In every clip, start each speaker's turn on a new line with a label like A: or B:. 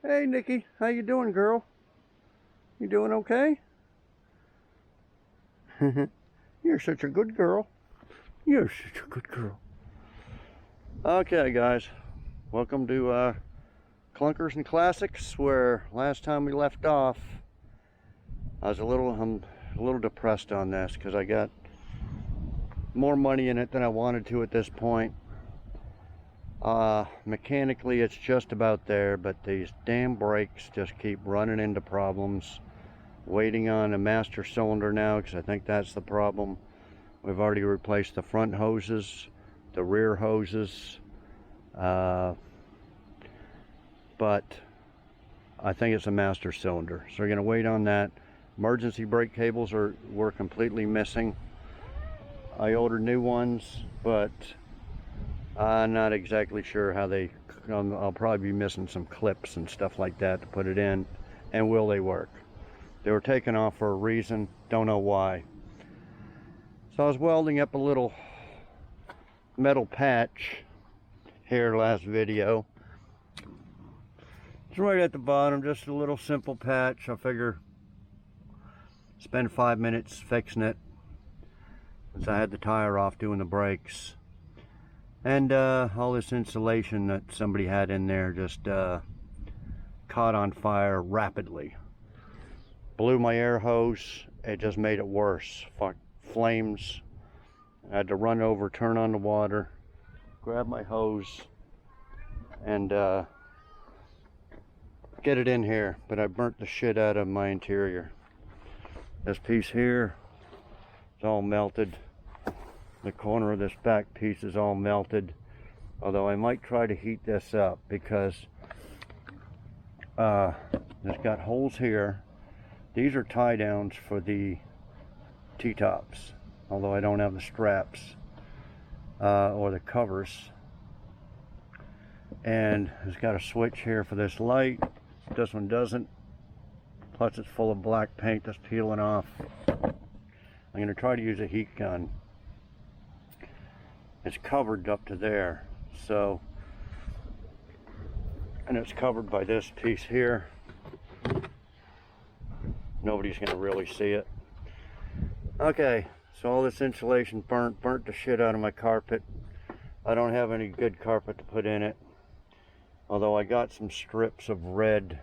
A: Hey Nikki, how you doing, girl? You doing okay? You're such a good girl. You're such a good girl. Okay guys, welcome to Clunkers and Classics, where last time we left off I'm a little depressed on this because I got more money in it than I wanted to at this point. Mechanically it's just about there, but these damn brakes just keep running into problems. Waiting on a master cylinder now because I think that's the problem. We've already replaced the front hoses, the rear hoses, but I think it's a master cylinder, so we're going to wait on that. Emergency brake cables were completely missing. I ordered new ones, but I'm not exactly sure how they I'll probably be missing some clips and stuff like that to put it in, and will they work? They were taken off for a reason, don't know why. So I was welding up a little metal patch here last video. It's right at the bottom, just a little simple patch. I figure spend 5 minutes fixing it, since I had the tire off doing the brakes. And all this insulation that somebody had in there just caught on fire rapidly. Blew my air hose. It just made it worse. Flames. I had to run over, turn on the water, grab my hose, and get it in here. But I burnt the shit out of my interior. This piece here is all melted. The corner of this back piece is all melted. Although I might try to heat this up because it's got holes here. These are tie downs for the T-tops, although I don't have the straps or the covers. And it's got a switch here for this light. This one doesn't. Plus it's full of black paint that's peeling off. I'm going to try to use a heat gun. It's covered up to there, so, and it's covered by this piece here. Nobody's gonna really see it. Okay, so all this insulation burnt the shit out of my carpet. I don't have any good carpet to put in it, although I got some strips of red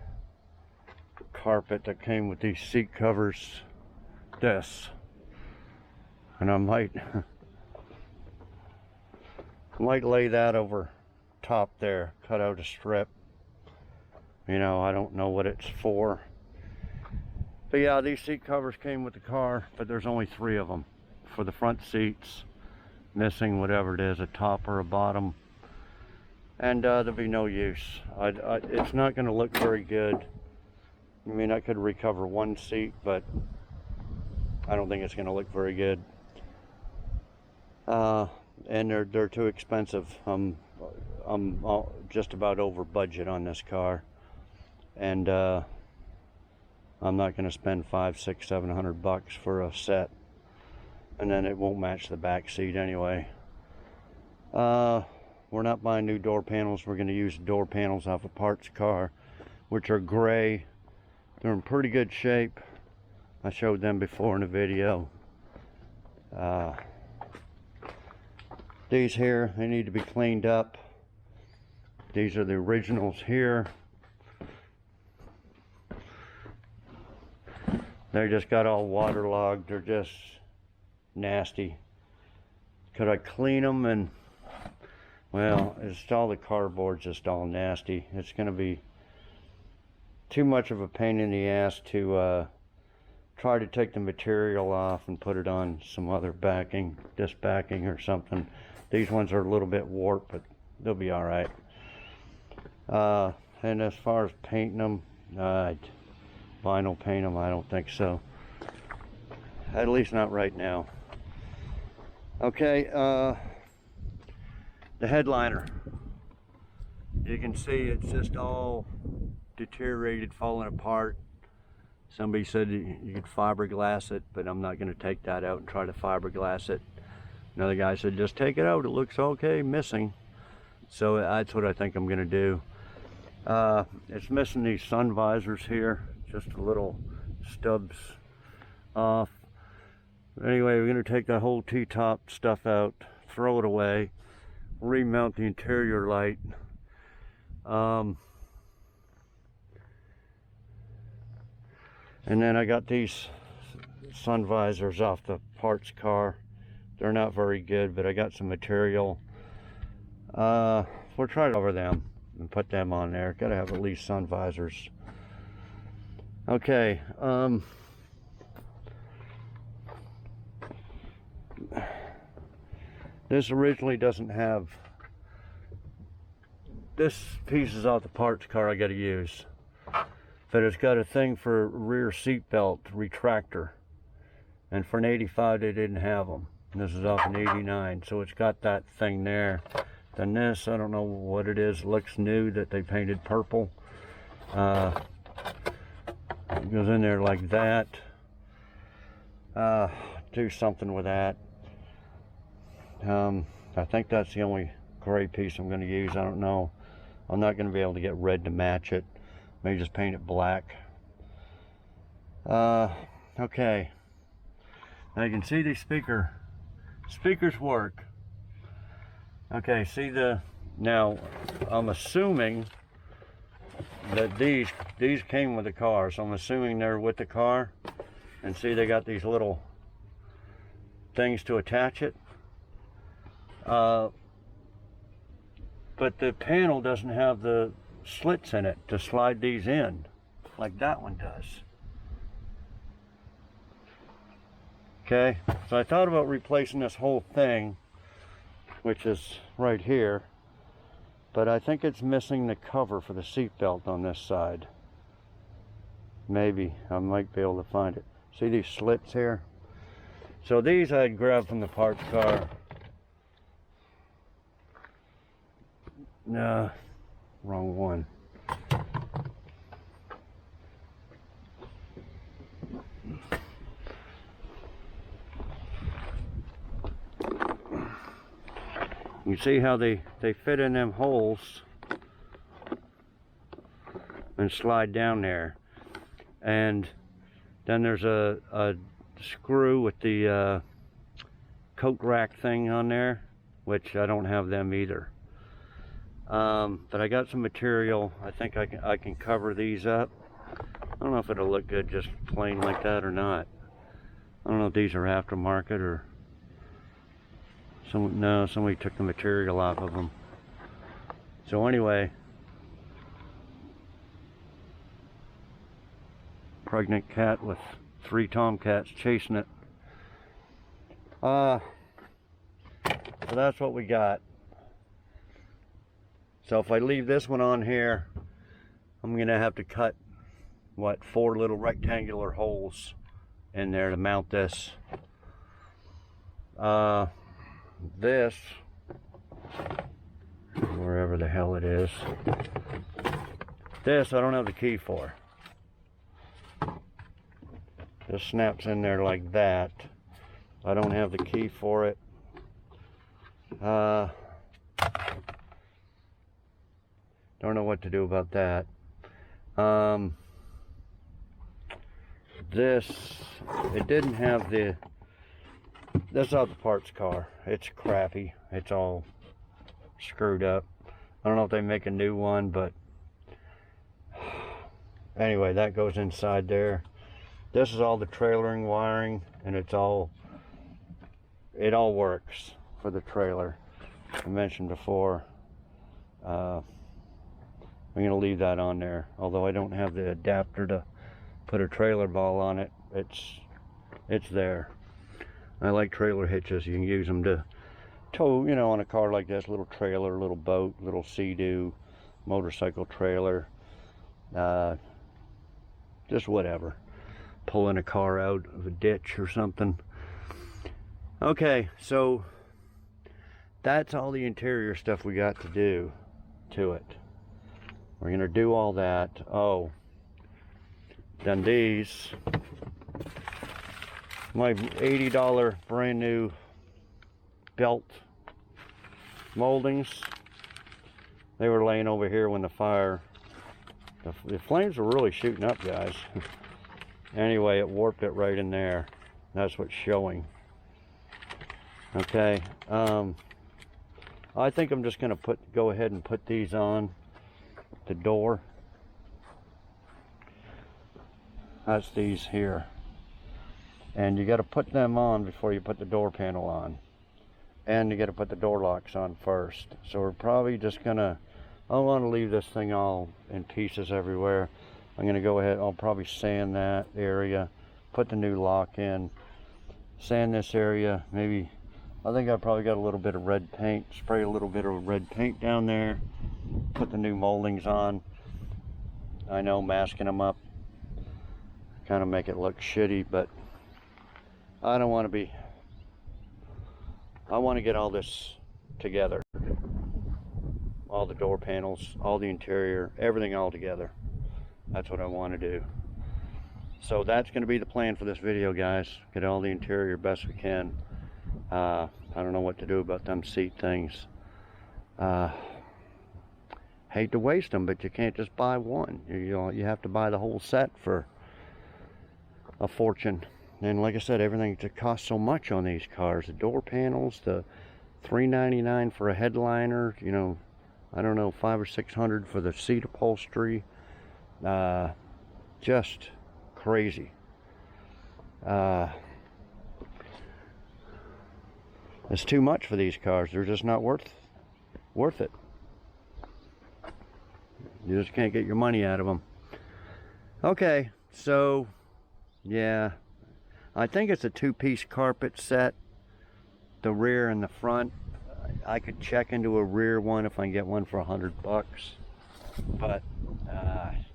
A: carpet that came with these seat covers. This, and I might lay that over top there, cut out a strip. You know, I don't know what it's for. But yeah, these seat covers came with the car, but there's only 3 of them for the front seats, missing whatever it is, a top or a bottom, and there'll be no use. It's not going to look very good. I mean, I could recover one seat, but I don't think it's going to look very good. And they're too expensive. I'm just about over budget on this car, and I'm not going to spend $500, $600, $700 for a set, and then it won't match the back seat anyway. We're not buying new door panels. We're going to use door panels off a parts car, which are gray. They're in pretty good shape. I showed them before in a video. These here, they need to be cleaned up. These are the originals here. They just got all waterlogged. They're just nasty. Could I clean them? And well, it's all the cardboard's just all nasty. It's going to be too much of a pain in the ass to try to take the material off and put it on some other backing, disc backing or something. These ones are a little bit warped, but they'll be all right. And as far as painting them, vinyl paint them, I don't think so. At least not right now. Okay, the headliner. You can see it's just all deteriorated, falling apart. Somebody said you could fiberglass it, but I'm not going to take that out and try to fiberglass it. Another guy said just take it out, it looks okay, missing. So that's what I think I'm going to do. It's missing these sun visors here, just a little stubs off. Anyway, we're going to take that whole T-top stuff out, throw it away, remount the interior light. And then I got these sun visors off the parts car. They're not very good, but I got some material. We'll try to cover them and put them on there. Gotta have at least sun visors. Okay, this originally doesn't have, this piece is off the parts car I gotta use, but it's got a thing for rear seat belt retractor, and for an 85 they didn't have them. And this is off an 89, so it's got that thing there. Then this, I don't know what it is, it looks new that they painted purple. It goes in there like that. Do something with that. I think that's the only gray piece I'm going to use. I don't know. I'm not going to be able to get red to match it. Maybe just paint it black. Okay. Now you can see these speakers work. Okay, see now I'm assuming that these came with the car, so I'm assuming they're with the car. And see, they got these little things to attach it. But the panel doesn't have the slits in it to slide these in like that one does. Okay, so I thought about replacing this whole thing, which is right here, but I think it's missing the cover for the seat belt on this side. Maybe I might be able to find it. See these slits here? So these I'd grabbed from the parts car. No, wrong one. You see how they fit in them holes and slide down there. And then there's a screw with the coat rack thing on there, which I don't have them either. But I got some material. I think I can cover these up. I don't know if it'll look good just plain like that or not. I don't know if these are aftermarket or no, somebody took the material off of them. So anyway, pregnant cat with 3 tomcats chasing it. So that's what we got. So if I leave this one on here, I'm gonna have to cut, what, 4 little rectangular holes in there to mount this. This, wherever the hell it is, this I don't have the key for. This snaps in there like that. I don't have the key for it. Don't know what to do about that. This, it didn't have the, this is out the parts car. It's crappy. It's all screwed up. I don't know if they make a new one, but anyway, that goes inside there. This is all the trailering wiring, and it all works for the trailer. I mentioned before. I'm gonna leave that on there, although I don't have the adapter to put a trailer ball on it. It's there. I like trailer hitches. You can use them to tow, you know, on a car like this, little trailer, little boat, little Sea-Doo, motorcycle trailer, just whatever. Pulling a car out of a ditch or something. Okay, so that's all the interior stuff we got to do to it. We're gonna do all that. Oh, then these, my $80 brand new belt moldings, they were laying over here when the fire The flames were really shooting up, guys. Anyway, it warped it right in there. That's what's showing. Okay, I think I'm just gonna go ahead and put these on the door. That's these here. And you gotta put them on before you put the door panel on. And you gotta put the door locks on first. So we're probably just gonna, I don't wanna leave this thing all in pieces everywhere. I'm gonna go ahead, I'll probably sand that area, put the new lock in, sand this area, maybe, I think I probably got a little bit of red paint, spray a little bit of red paint down there, put the new moldings on. I know, masking them up, kind of make it look shitty, but I don't want to be, I want to get all this together. All the door panels, all the interior, everything all together. That's what I want to do. So that's going to be the plan for this video, guys. Get all the interior best we can. I don't know what to do about them seat things. Hate to waste them, but you can't just buy one. You have to buy the whole set for a fortune. And like I said, everything that costs so much on these cars. The door panels, the $399 for a headliner, you know, I don't know, $500 or $600 for the seat upholstery. Just crazy. It's too much for these cars. They're just not worth it. You just can't get your money out of them. Okay, so yeah, I think it's a two-piece carpet set, the rear and the front. I could check into a rear one if I can get one for $100, but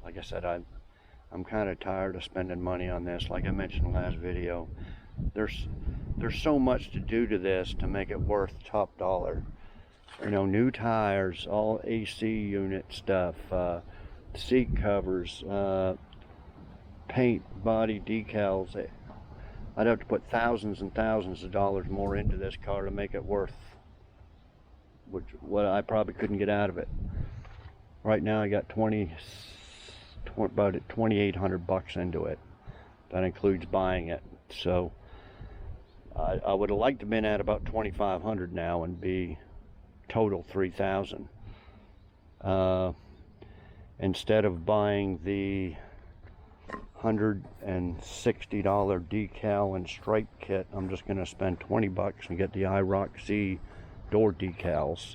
A: like I said, I'm kind of tired of spending money on this. Like I mentioned in the last video, there's so much to do to this to make it worth top dollar. You know, new tires, all AC unit stuff, seat covers, paint, body decals. I'd have to put thousands and thousands of dollars more into this car to make it worth what I probably couldn't get out of it. Right now I got about $2,800 into it. That includes buying it. So I would have liked to have been at about $2,500 now and be total $3,000. Instead of buying the $160 decal and stripe kit, I'm just going to spend $20 and get the IROC-Z door decals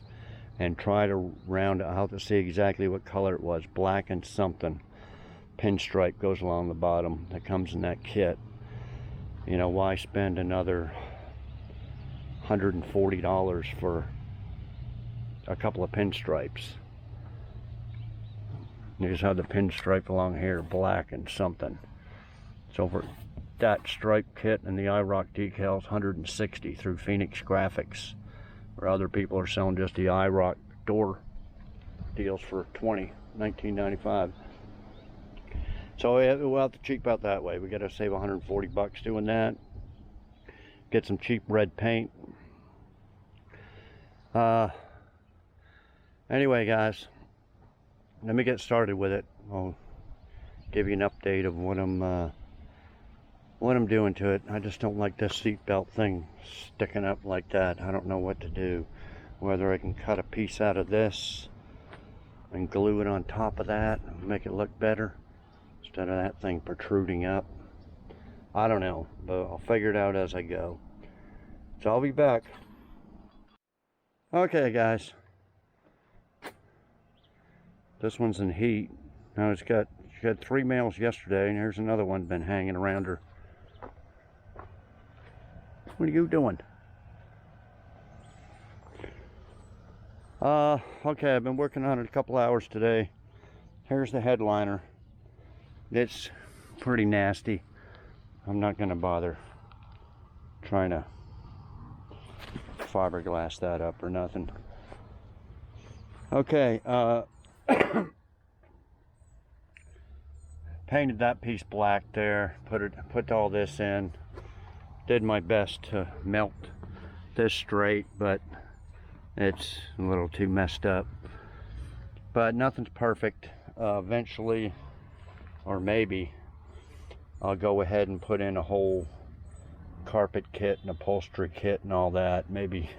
A: and try to round it out to see exactly what color it was. Black and something. Pinstripe goes along the bottom that comes in that kit. You know, why spend another $140 for a couple of pinstripes? You just have the pinstripe along here, black and something. So for that stripe kit and the IROC decals, $160 through Phoenix Graphics, where other people are selling just the IROC door deals for $19.95. So we'll have to cheap out that way. We got to save $140 doing that. Get some cheap red paint. Anyway, guys, let me get started with it. I'll give you an update of what I'm doing to it. I just don't like this seat belt thing sticking up like that. I don't know what to do. Whether I can cut a piece out of this and glue it on top of that and make it look better instead of that thing protruding up. I don't know, but I'll figure it out as I go. So I'll be back. Okay, guys. This one's in heat. Now she had 3 males yesterday, and here's another one been hanging around her. What are you doing? Okay, I've been working on it a couple hours today. Here's the headliner. It's pretty nasty. I'm not gonna bother trying to fiberglass that up or nothing. Okay, painted that piece black there, put all this in, did my best to melt this straight, but it's a little too messed up. But nothing's perfect. eventually, or maybe, I'll go ahead and put in a whole carpet kit and upholstery kit and all that. Maybe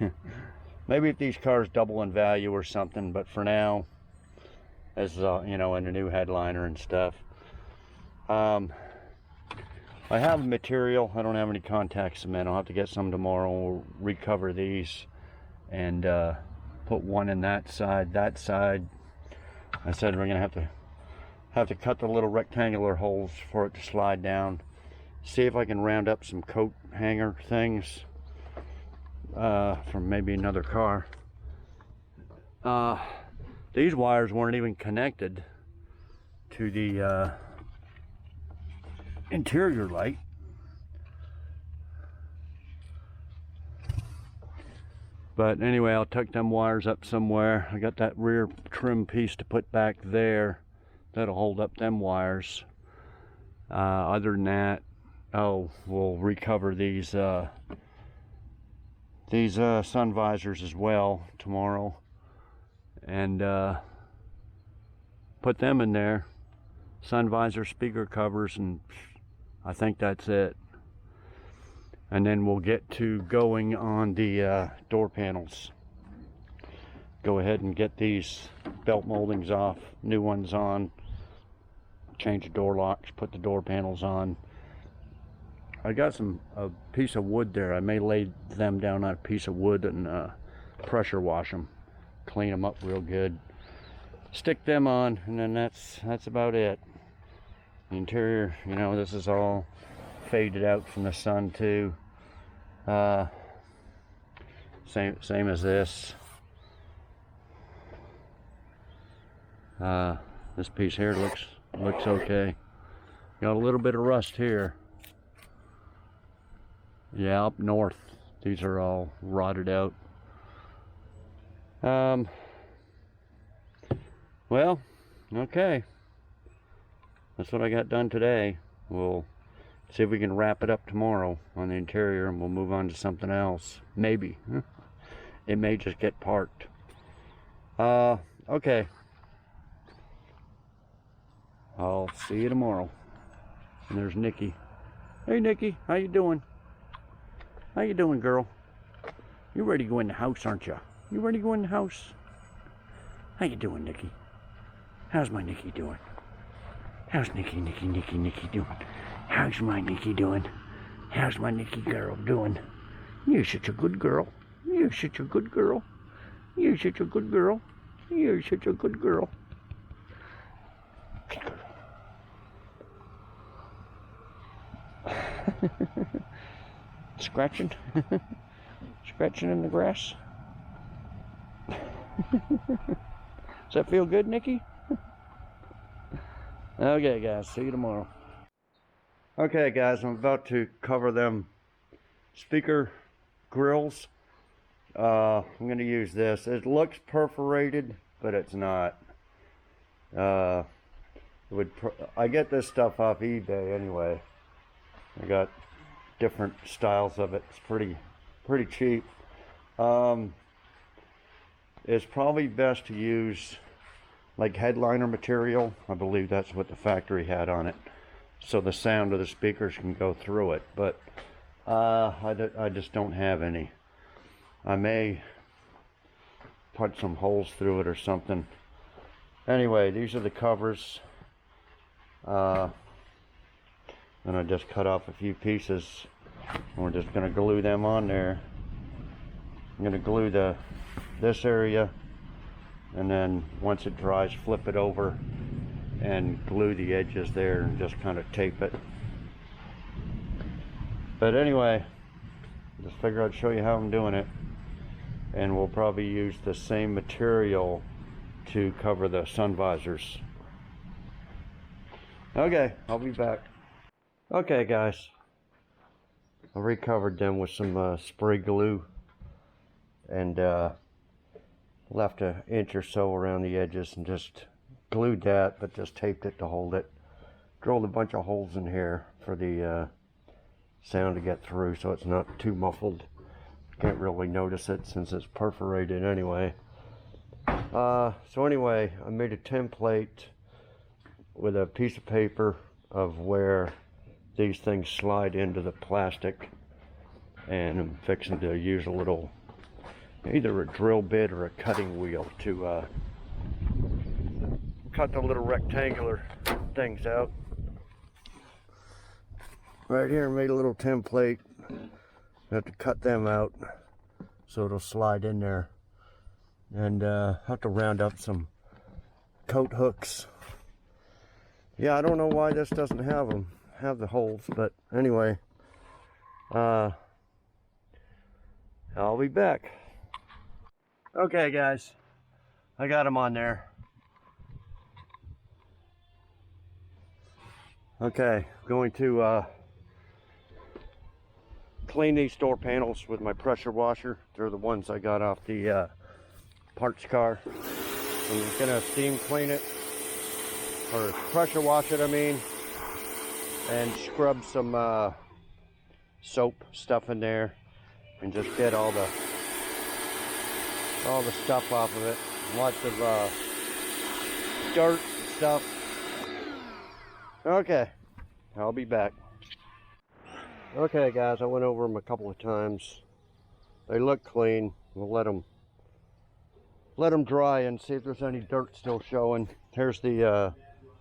A: maybe if these cars double in value or something, but for now, as you know, in a new headliner and stuff. I have material. I don't have any contact cement. I'll have to get some tomorrow. We'll recover these and put one in that side. That side, I said we're gonna have to cut the little rectangular holes for it to slide down. See if I can round up some coat hanger things from maybe another car. These wires weren't even connected to the interior light. But anyway, I'll tuck them wires up somewhere. I got that rear trim piece to put back there. That'll hold up them wires. Other than that, we'll recover these sun visors as well tomorrow, and put them in there. Sun visor, speaker covers, and I think that's it. And then we'll get to going on the door panels. Go ahead and get these belt moldings off, new ones on, change the door locks, put the door panels on. I got a piece of wood there. I may lay them down on a piece of wood and pressure wash them, clean them up real good, stick them on, and then that's about it. The interior, you know, this is all faded out from the sun too. Same as this. This piece here looks okay. Got a little bit of rust here. Yeah, up north, these are all rotted out. Well, okay. That's what I got done today. We'll see if we can wrap it up tomorrow on the interior, and we'll move on to something else. Maybe. It may just get parked. Okay. I'll see you tomorrow. And there's Nikki. Hey Nikki, how you doing? How you doing, girl? You ready to go in the house, aren't you? You ready to go in the house? How you doing, Nikki? How's my Nikki doing? How's Nikki doing? How's my Nikki doing? How's my Nikki girl doing? You're such a good girl. You're such a good girl. You're such a good girl. You're such a good girl. Good girl. Scratching? Scratching in the grass? Does that feel good, Nikki? Okay guys, see you tomorrow. Okay guys, I'm about to cover them speaker grills. I'm going to use this. It looks perforated, but it's not. I get this stuff off eBay anyway. I got different styles of it. It's pretty cheap. It's probably best to use like headliner material. I believe that's what the factory had on it, so the sound of the speakers can go through it, but I just don't have any. I may put some holes through it or something. Anyway, these are the covers, and I just cut off a few pieces, and we're just going to glue them on there. I'm going to glue this area, and then once it dries, flip it over and glue the edges there and just kind of tape it. But anyway, just figure I'd show you how I'm doing it, and we'll probably use the same material to cover the sun visors. Okay, I'll be back. Okay guys, I recovered them with some spray glue, and left an inch or so around the edges and just glued that, but just taped it to hold it. Drilled a bunch of holes in here for the sound to get through, so it's not too muffled. Can't really notice it since it's perforated anyway. So anyway, I made a template with a piece of paper of where these things slide into the plastic, and I'm fixing to use a little, either a drill bit or a cutting wheel to cut the little rectangular things out. Right here, made a little template. I have to cut them out so it'll slide in there, and have to round up some coat hooks. Yeah, I don't know why this doesn't have the holes, but anyway, I'll be back. Okay guys, I got them on there. Okay, going to clean these door panels with my pressure washer. They're the ones I got off the parts car. I'm just gonna steam clean it, or pressure wash it I mean, and scrub some soap stuff in there and just get all the stuff off of it. Lots of dirt stuff. Okay, I'll be back. Okay guys, I went over them a couple of times. They look clean. We'll let them dry and see if there's any dirt still showing. Here's the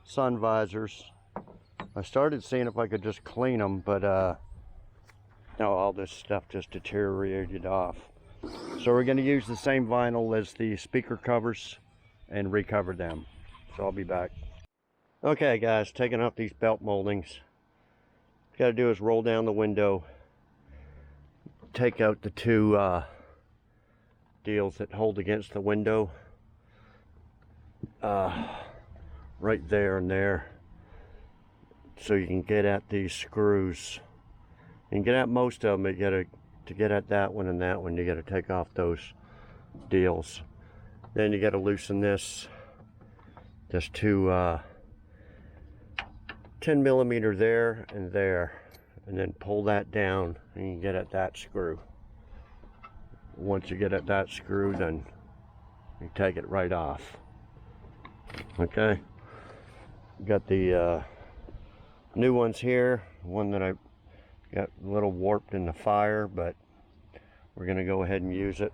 A: sun visors. I started seeing if I could just clean them, but no, all this stuff just deteriorated off. So we're going to use the same vinyl as the speaker covers and recover them. So I'll be back. Okay guys, taking off these belt moldings. Got to do is roll down the window, take out the two deals that hold against the window, right there and there, so you can get at these screws. You can get at most of them, but to get at that one and that one, you got to take off those deals. Then you got to loosen this, just two 10 millimeter there, and then pull that down and you can get at that screw. Once you get at that screw, then you take it right off. Okay, got the new ones here. One that I got a little warped in the fire, but we're gonna go ahead and use it.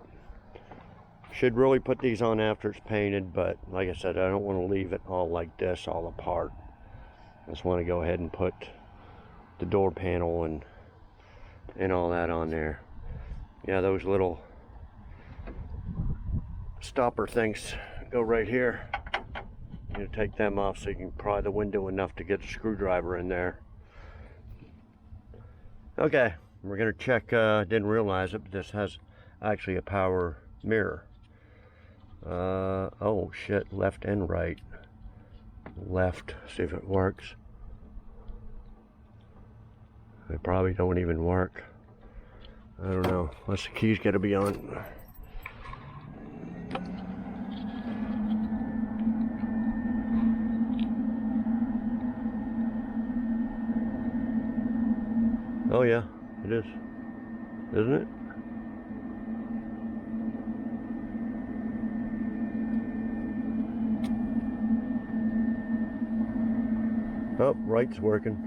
A: Should really put these on after it's painted, but like I said, I don't want to leave it all like this, all apart. I just want to go ahead and put the door panel and all that on there. Yeah, those little stopper things go right here. You take them off so you can pry the window enough to get the screwdriver in there. Okay, we're gonna check. Didn't realize it, but this has actually a power mirror. Oh shit, left and right. Left, see if it works. They probably don't even work. I don't know, unless the key's gotta be on. Oh yeah, it is, isn't it? Oh, right's working.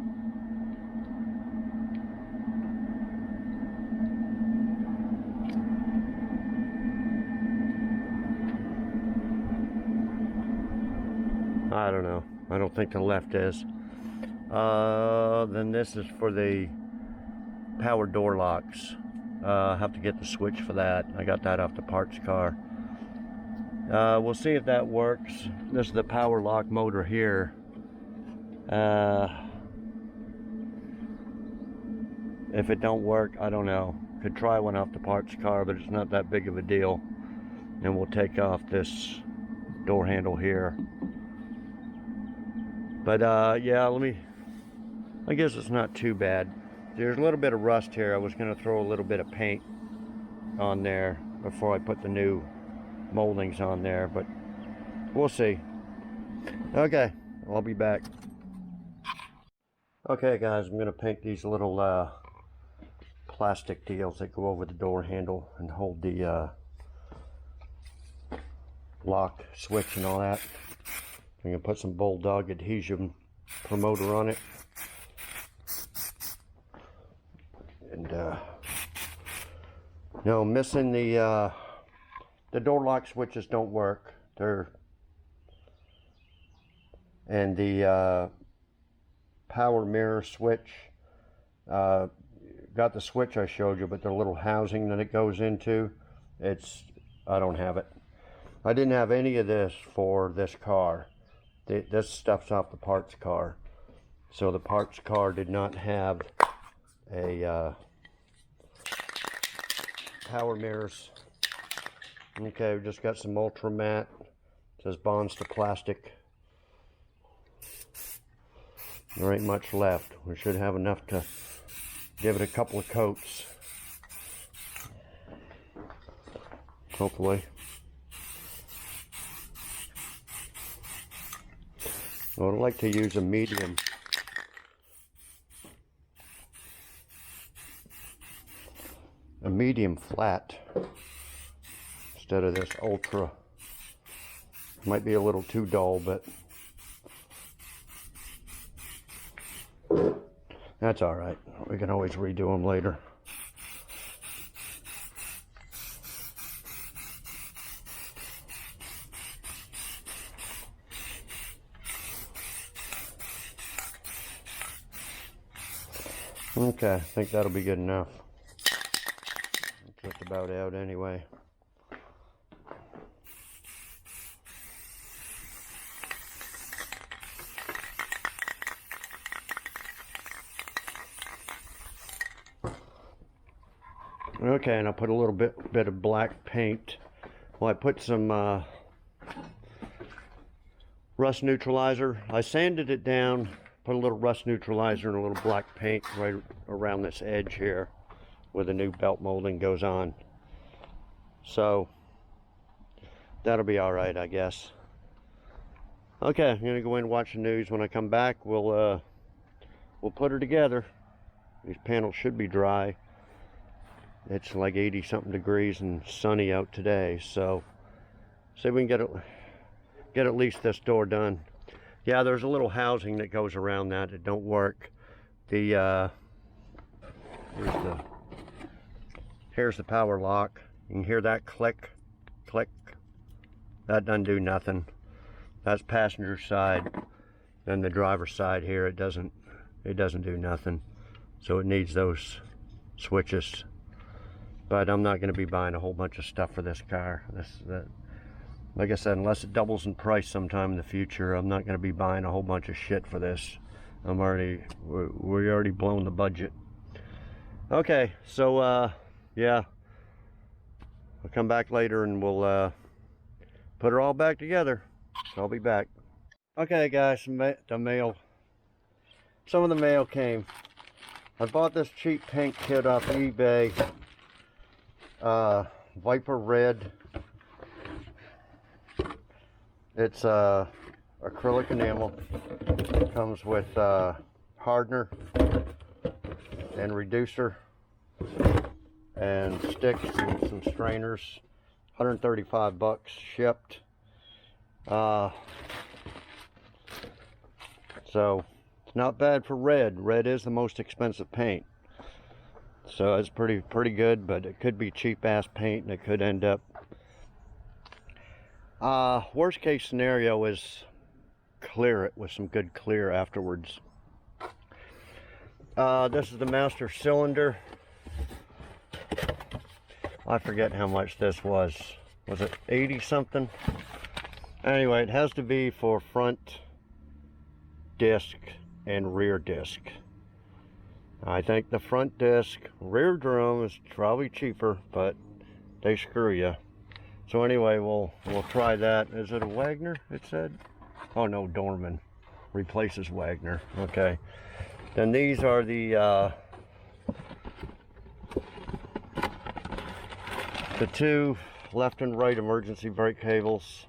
A: I don't know. I don't think the left is. Then this is for the power door locks. Have to get the switch for that. I got that off the parts car. We'll see if that works. This is the power lock motor here. If it don't work, I don't know. Could try one off the parts car, but it's not that big of a deal. And we'll take off this door handle here. But yeah, I guess it's not too bad. There's a little bit of rust here. I was gonna throw a little bit of paint on there before I put the new moldings on there, but we'll see. Okay, I'll be back. Okay guys, I'm gonna paint these little plastic deals that go over the door handle and hold the lock switch and all that. I'm going to put some Bulldog adhesion promoter on it. And no, missing the door lock switches don't work. And the power mirror switch, got the switch I showed you, but the little housing that it goes into, I don't have it. I didn't have any of this for this car. This stuff's off the parts car. So the parts car did not have a power mirrors. Okay, we just got some ultra matte. It says bonds to plastic. There ain't much left. We should have enough to give it a couple of coats. Hopefully. I would like to use a medium. A medium flat instead of this ultra. Might be a little too dull, but that's all right. We can always redo them later. Okay, I think that'll be good enough. Just about out anyway. Okay, and I'll put a little bit of black paint. Well, I put some rust neutralizer. I sanded it down, put a little rust neutralizer and a little black paint right around this edge here where the new belt molding goes on. So that'll be all right, I guess. Okay, I'm gonna go in and watch the news. When I come back, we'll put her together. These panels should be dry. It's like 80 something degrees and sunny out today, so see if we can get at least this door done. Yeah, there's a little housing that goes around that. It don't work. Here's the power lock. You can hear that click, click. That doesn't do nothing. That's passenger side. Then the driver's side here, it doesn't do nothing. So it needs those switches. But I'm not going to be buying a whole bunch of stuff for this car. Like I said, unless it doubles in price sometime in the future, I'm not going to be buying a whole bunch of shit for this. We're already blown the budget. Okay, so yeah, I'll come back later and we'll put her all back together. So I'll be back. Okay, guys, the mail. Some of the mail came. I bought this cheap paint kit off eBay. Viper Red. It's acrylic enamel. It comes with hardener and reducer and sticks and some strainers. 135 bucks shipped. So it's not bad for red. Red is the most expensive paint. So it's pretty good, but it could be cheap ass paint and it could end up. Worst case scenario is clear it with some good clear afterwards. This is the master cylinder. I forget how much this was. Was it 80 something? Anyway, it has to be for front disc and rear disc. I think the front disc, rear drum is probably cheaper, but they screw you. So anyway, we'll try that. Is it a Wagner, it said? Oh no, Dorman replaces Wagner. Okay. Then these are the two left and right emergency brake cables.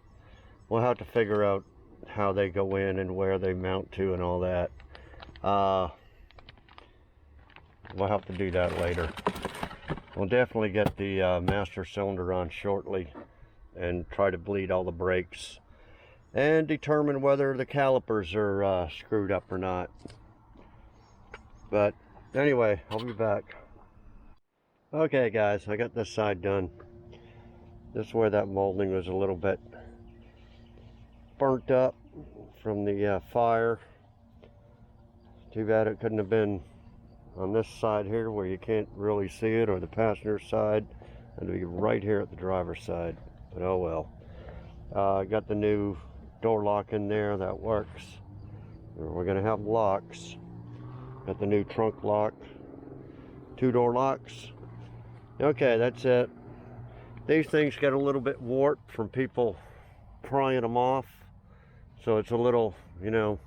A: We'll have to figure out how they go in and where they mount to and all that. We'll have to do that later. We'll definitely get the master cylinder on shortly and try to bleed all the brakes. and determine whether the calipers are screwed up or not. But anyway, I'll be back. Okay guys, I got this side done. This is where that molding was a little bit burnt up from the fire. Too bad it couldn't have been on this side here where you can't really see it, or the passenger side, and to be right here at the driver's side. But oh well. I got the new door lock in there that works. We're gonna have locks. Got the new trunk lock, 2-door locks. Okay, that's it. These things get a little bit warped from people prying them off, so it's a little, you know,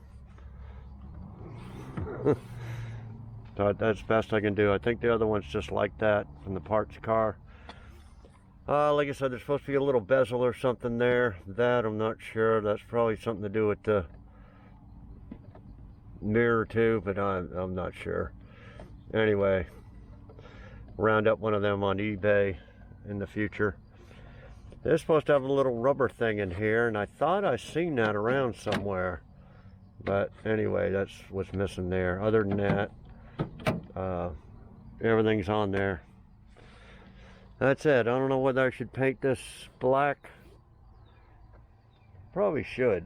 A: so that's best I can do. I think the other one's just like that from the parts car. Like I said, there's supposed to be a little bezel or something there. That I'm not sure. That's probably something to do with the mirror too, but I'm not sure. Anyway, round up one of them on eBay in the future. They're supposed to have a little rubber thing in here, and I thought I seen that around somewhere. But anyway, that's what's missing there. Other than that, everything's on there. That's it. I don't know whether I should paint this black. Probably should.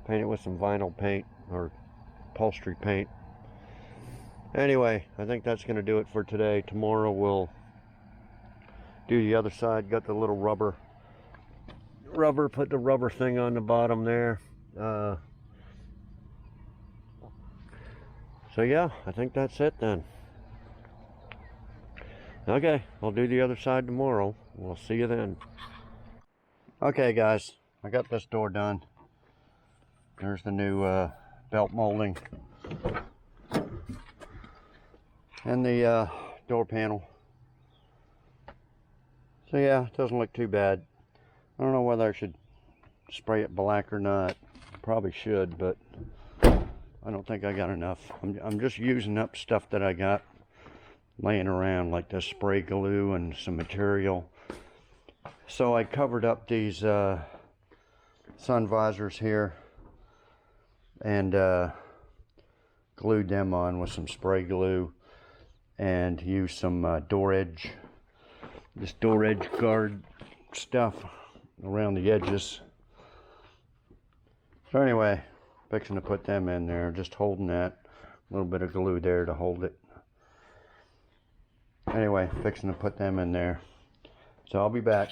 A: Paint it with some vinyl paint or upholstery paint. Anyway, I think that's going to do it for today. Tomorrow we'll do the other side. Got the little rubber, put the rubber thing on the bottom there. So yeah, I think that's it then. Okay, I'll do the other side tomorrow. We'll see you then. Okay guys, I got this door done. There's the new belt molding and the door panel. So yeah, it doesn't look too bad. I don't know whether I should spray it black or not. Probably should, but I don't think I got enough. I'm just using up stuff that I got laying around, like this spray glue and some material. So I covered up these sun visors here and glued them on with some spray glue, and used some door edge guard stuff around the edges. So anyway, fixing to put them in there, just holding that, a little bit of glue there to hold it. Anyway, fixing to put them in there. So I'll be back.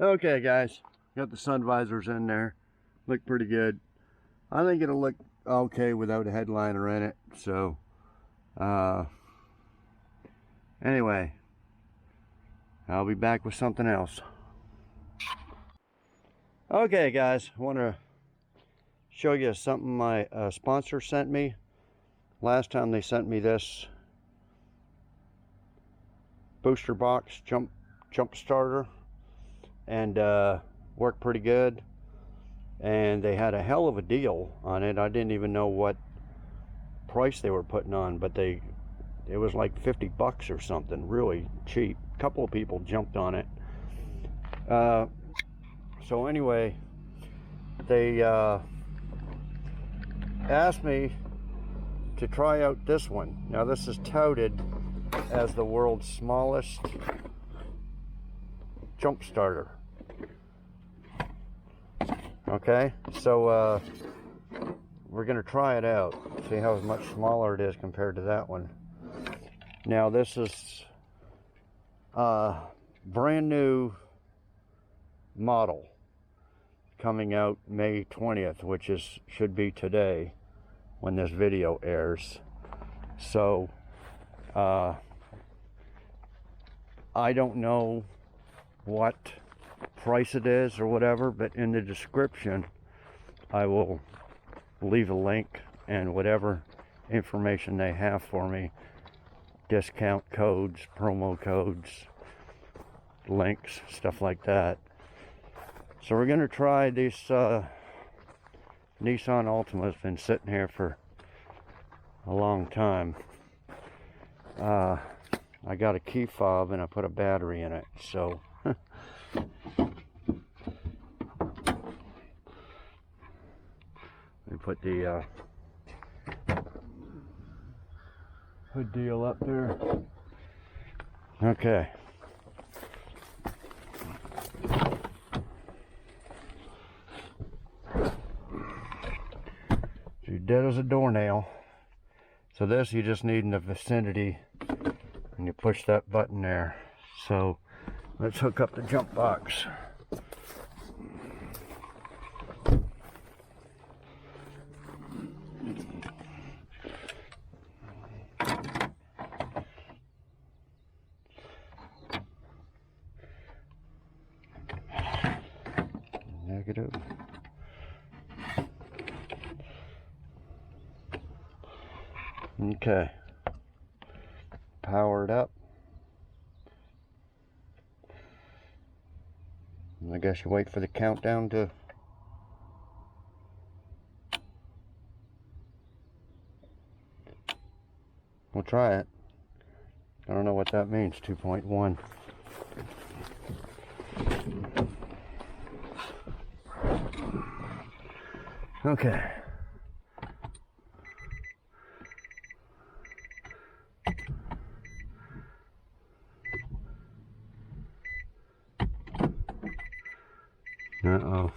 A: Okay guys, got the sun visors in there. Look pretty good. I think it'll look okay without a headliner in it. So anyway, I'll be back with something else. Okay guys, I want to show you something my sponsor sent me. Last time they sent me this booster box jump starter, and worked pretty good, and they had a hell of a deal on it. I didn't even know what price they were putting on, but it was like 50 bucks or something, really cheap. A couple of people jumped on it. So anyway, they asked me to try out this one. Now this is touted as the world's smallest jump starter. Okay, so we're gonna try it out, see how much smaller it is compared to that one. Now this is a brand new model coming out May 20th, which should be today when this video airs. So I don't know what price it is or whatever, but in the description I will leave a link and whatever information they have for me, discount codes, promo codes, links, stuff like that. So we're gonna try this Nissan Altima. Has been sitting here for a long time. I got a key fob and I put a battery in it, so put the hood deal up there. Okay. You're dead as a doornail. So this you just need in the vicinity, and you push that button there. So let's hook up the jump box. Negative. Okay. Powered up. I guess you wait for the countdown to... We'll try it. I don't know what that means, 2.1. Okay. Uh-oh.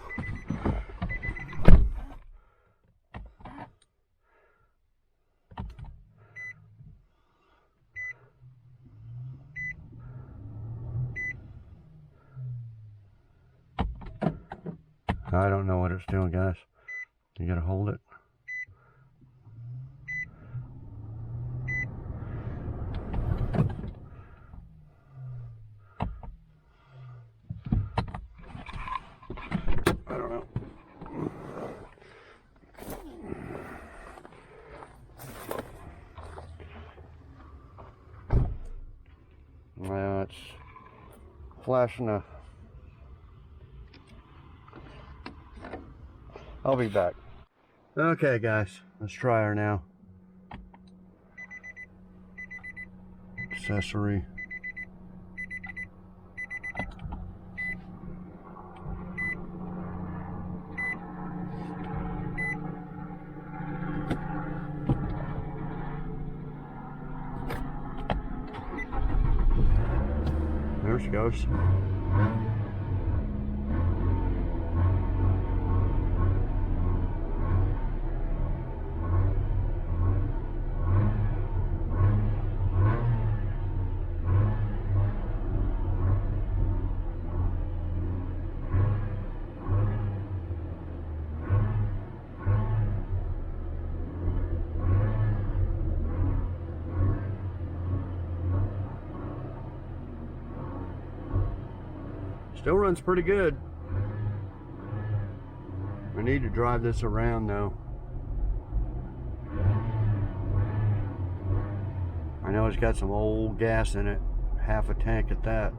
A: I don't know what it's doing, guys. You gotta hold it. I don't know. Well, it's flashing a... I'll be back. Okay, guys, let's try her now. Accessory. There she goes. Still runs pretty good. I need to drive this around though. I know it's got some old gas in it, half a tank at that.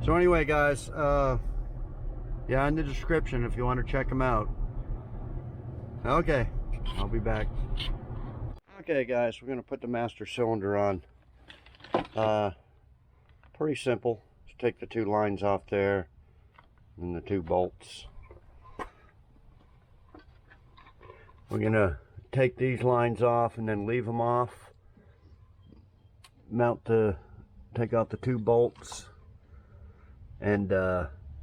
A: So anyway, guys, yeah, in the description if you want to check them out. Okay, I'll be back. Okay, guys, we're gonna put the master cylinder on. Pretty simple. Just take the two lines off there and the two bolts. We're gonna take these lines off and then leave them off. Take out the two bolts and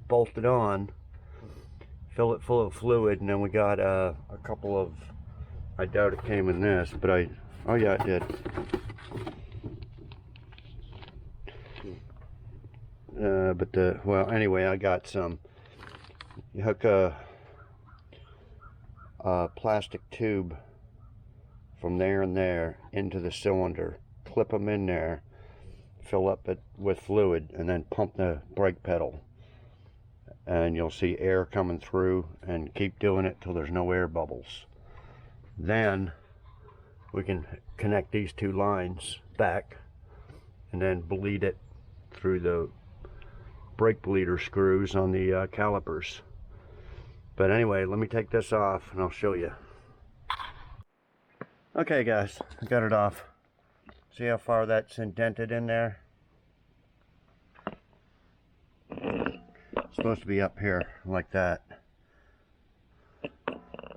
A: bolt it on. Fill it full of fluid, and then we got a couple of, I doubt it came in this, but oh yeah, it did. Well, anyway, I got some. You hook a plastic tube from there and there into the cylinder, clip them in there, fill up it with fluid, and then pump the brake pedal. And you'll see air coming through, and keep doing it till there's no air bubbles. Then we can connect these two lines back and then bleed it through the brake bleeder screws on the calipers. But anyway, let me take this off and I'll show you. Okay, guys, I got it off. See how far that's indented in there? It's supposed to be up here like that.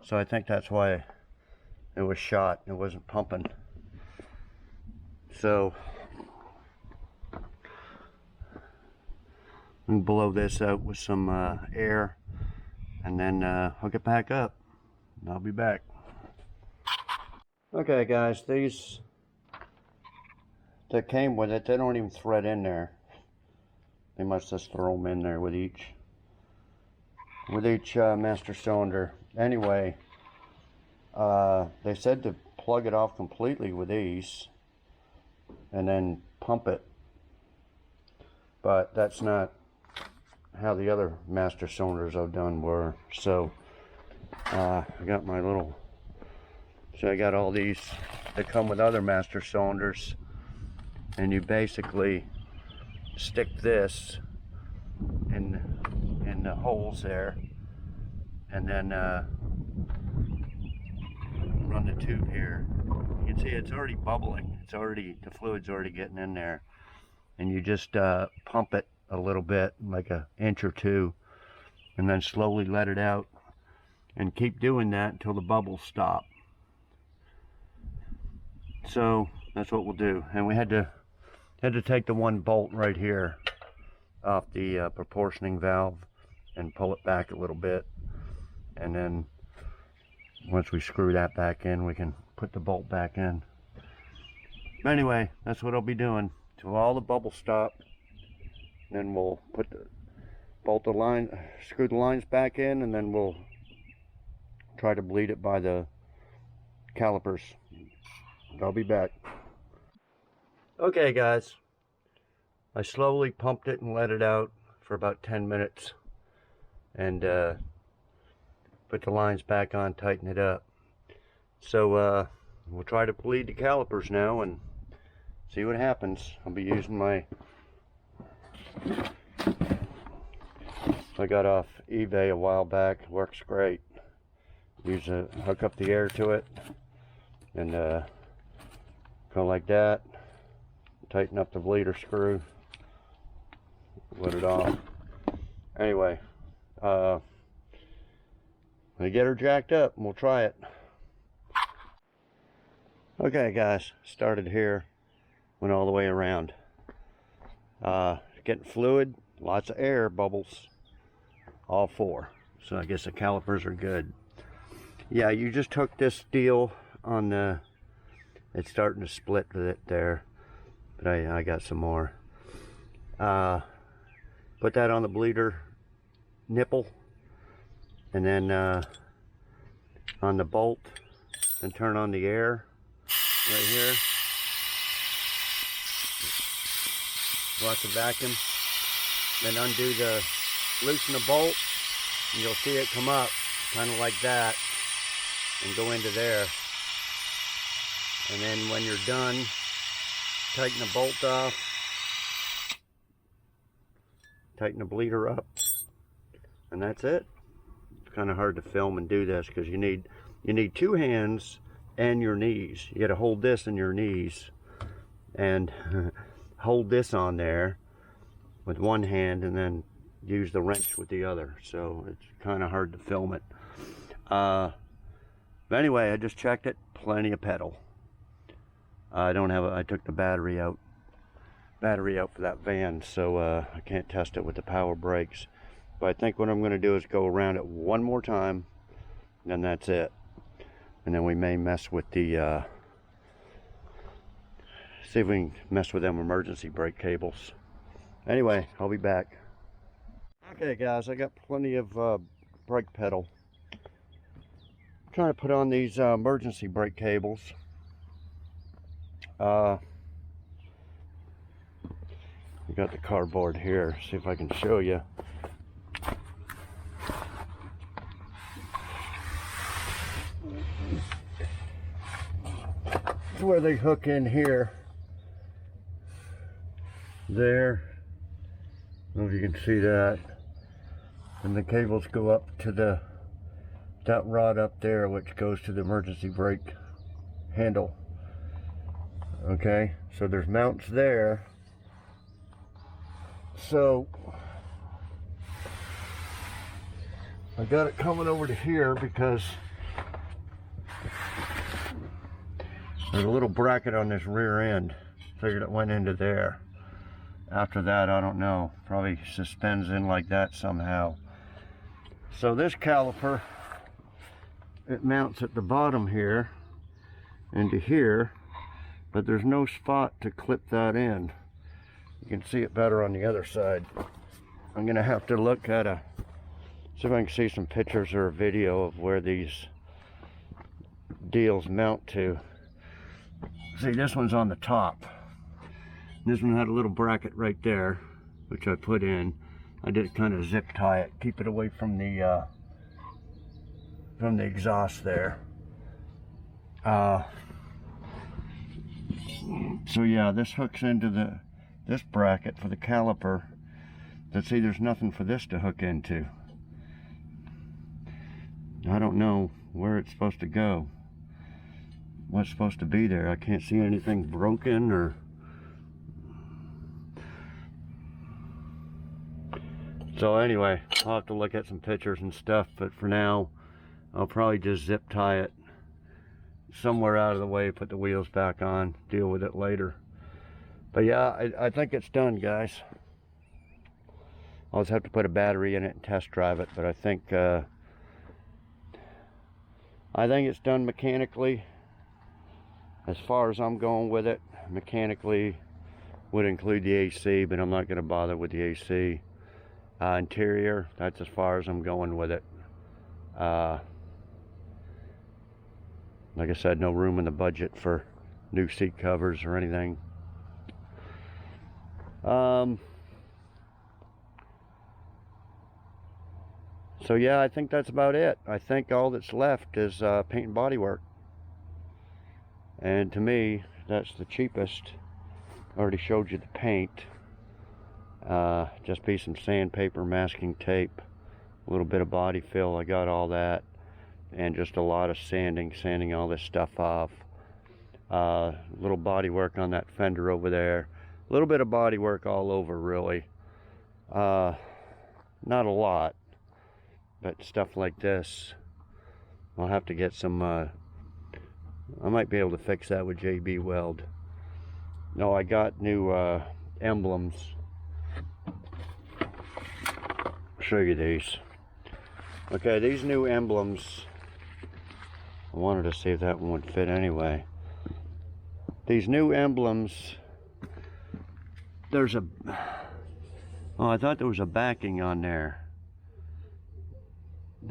A: So I think that's why it was shot. It wasn't pumping. So I'm gonna blow this out with some air, and then hook it back up. And I'll be back. Okay guys, these that came with it, they don't even thread in there. They must just throw them in there with each master cylinder. Anyway, they said to plug it off completely with these and then pump it, but that's not how the other master cylinders I've done were. So I got my little, so I got all these that come with other master cylinders, and you basically stick this in the holes there, and then run the tube here. You can see it's already bubbling. It's already, the fluid's already getting in there, and you just pump it a little bit, like an inch or two, and then slowly let it out, and keep doing that until the bubbles stop. So that's what we'll do. And we had to take the one bolt right here off the proportioning valve and pull it back a little bit, and then once we screw that back in, we can put the bolt back in. But anyway, that's what I'll be doing till all the bubbles stop. Then we'll put the screw the lines back in, and then we'll try to bleed it by the calipers. I'll be back. Okay guys, I slowly pumped it and let it out for about 10 minutes, and put the lines back on, tighten it up. So we'll try to bleed the calipers now and see what happens. I'll be using my, I got off eBay a while back, works great. Hook up the air to it, and go like that, tighten up the bleeder screw, let it off. Anyway, we get her jacked up and we'll try it. Okay guys, started here, went all the way around. Getting fluid, lots of air bubbles, all four. So I guess the calipers are good. Yeah, you just hook this deal on the, it's starting to split with it there, but I got some more. Put that on the bleeder nipple, and then on the bolt, then turn on the air right here. Lots of vacuum. Then loosen the bolt, and you'll see it come up kind of like that and go into there. And then when you're done, tighten the bolt off, tighten the bleeder up, and that's it. It's kind of hard to film and do this because you need two hands and your knees. You got to hold this in your knees and hold this on there with one hand, and then use the wrench with the other. So it's kind of hard to film it. But anyway, I just checked it. Plenty of pedal. I took the battery out for that van, so I can't test it with the power brakes. But I think what I'm going to do is go around it one more time, and then that's it. And then we may mess with the see if we can mess with them emergency brake cables. Anyway, I'll be back. Okay guys, I got plenty of brake pedal. I'm trying to put on these emergency brake cables. I got the cardboard here, see if I can show you. This is where they hook in here. There. I don't know if you can see that. And the cables go up to that rod up there, which goes to the emergency brake handle. Okay, so there's mounts there. So I got it coming over to here because There's a little bracket on this rear end. Figured it went into there. After that, I don't know. Probably suspends in like that somehow. So this caliper, it mounts at the bottom here into here, but there's no spot to clip that in. You can see it better on the other side. I'm gonna have to look at see if I can see some pictures or a video of where these deals mount to. See, this one's on the top. This one had a little bracket right there, which I put in. I did kind of zip tie it, keep it away from the exhaust there. So yeah, this hooks into this bracket for the caliper. But see, there's nothing for this to hook into. I don't know where it's supposed to go. What's supposed to be there? I can't see anything broken or... So anyway, I'll have to look at some pictures and stuff, but for now, I'll probably just zip tie it somewhere out of the way, put the wheels back on, deal with it later. But yeah, I think it's done, guys. I'll just have to put a battery in it and test drive it, but I think it's done mechanically. As far as I'm going with it, mechanically would include the AC, but I'm not going to bother with the AC. Interior, that's as far as I'm going with it. Like I said, no room in the budget for new seat covers or anything. So yeah, I think that's about it. I think all that's left is paint and body work. And to me, that's the cheapest. I already showed you the paint. Just be some sandpaper, masking tape, a little bit of body fill. I got all that. And just a lot of sanding all this stuff off. Little body work on that fender over there. A little bit of body work all over, really. Not a lot, but stuff like this, I'll have to get some, I might be able to fix that with JB Weld. No, I got new emblems. I'll show you these. Okay, these new emblems, I wanted to see if that one would fit anyway. These new emblems, there's oh, I thought there was a backing on there.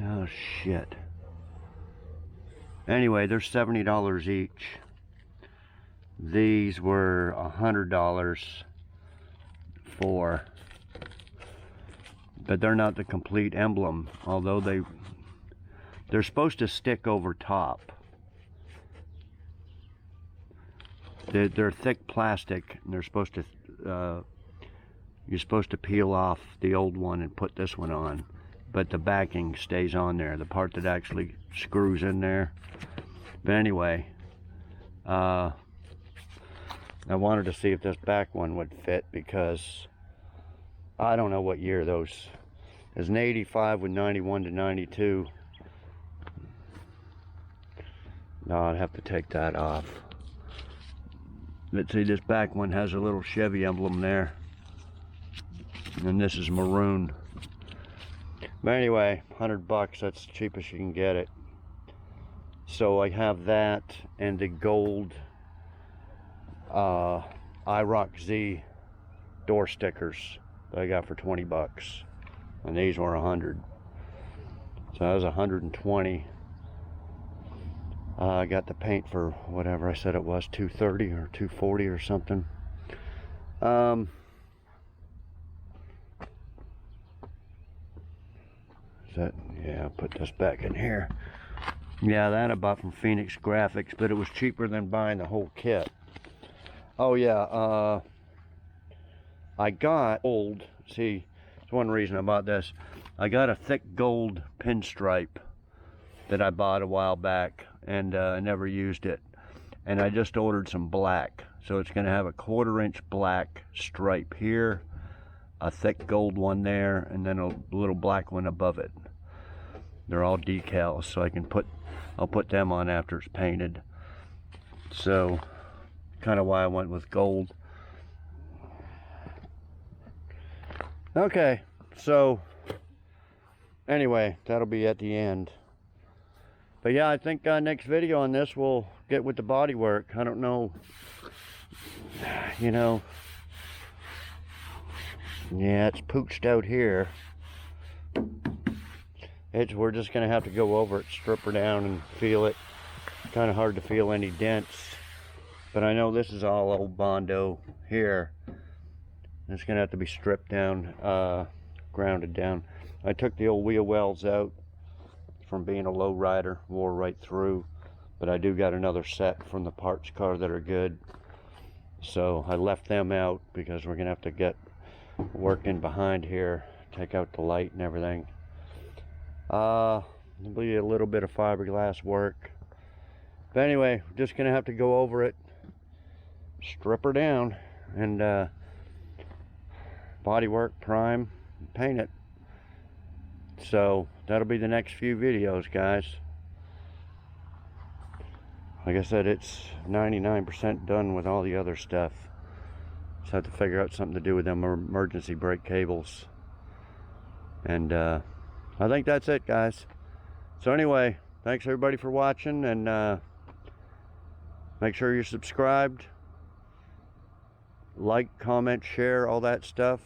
A: Oh, shit. Anyway, they're $70 each. These were $100 for, but they're not the complete emblem, although they're supposed to stick over top. They're thick plastic, and they're supposed to, you're supposed to peel off the old one and put this one on, but the backing stays on there, the part that actually screws in there. But anyway, I wanted to see if this back one would fit, because I don't know what year those. There's an 85 with 91 to 92. No, I'd have to take that off. Let's see, this back one has a little Chevy emblem there. And this is maroon. But anyway, 100 bucks, that's the cheapest you can get it. So I have that and the gold IROC-Z door stickers that I got for 20 bucks. And these were 100. So that was 120. I got the paint for whatever I said it was, 230 or 240 or something. Yeah, I'll put this back in here. Yeah, that I bought from Phoenix Graphics, but it was cheaper than buying the whole kit. Oh yeah, I got gold. See, it's one reason I bought this. I got a thick gold pinstripe that I bought a while back, and I never used it. And I just ordered some black. So it's going to have a 1/4 inch black stripe here, a thick gold one there, and then a little black one above it. They're all decals, so I'll put them on after it's painted. So kind of why I went with gold. Okay, so anyway, that'll be at the end. But yeah, I think next video on this we'll get with the body work. I don't know, you know, yeah, it's pooched out here. We're just gonna have to go over it, strip her down and feel it. Kind of hard to feel any dents, but I know this is all old Bondo here. It's gonna have to be stripped down, grounded down. I took the old wheel wells out from being a low rider, wore right through, but I do got another set from the parts car that are good, so I left them out because we're gonna have to get working behind here, take out the light and everything. There'll be a little bit of fiberglass work, but anyway, we're just gonna have to go over it, strip her down, and body work, prime, paint it. So that'll be the next few videos, guys. Like I said, it's 99% done with all the other stuff. Just have to figure out something to do with them emergency brake cables. And I think that's it, guys. So anyway, thanks everybody for watching, and make sure you're subscribed. Like, comment, share, all that stuff.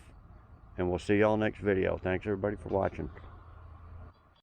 A: And we'll see y'all next video. Thanks everybody for watching.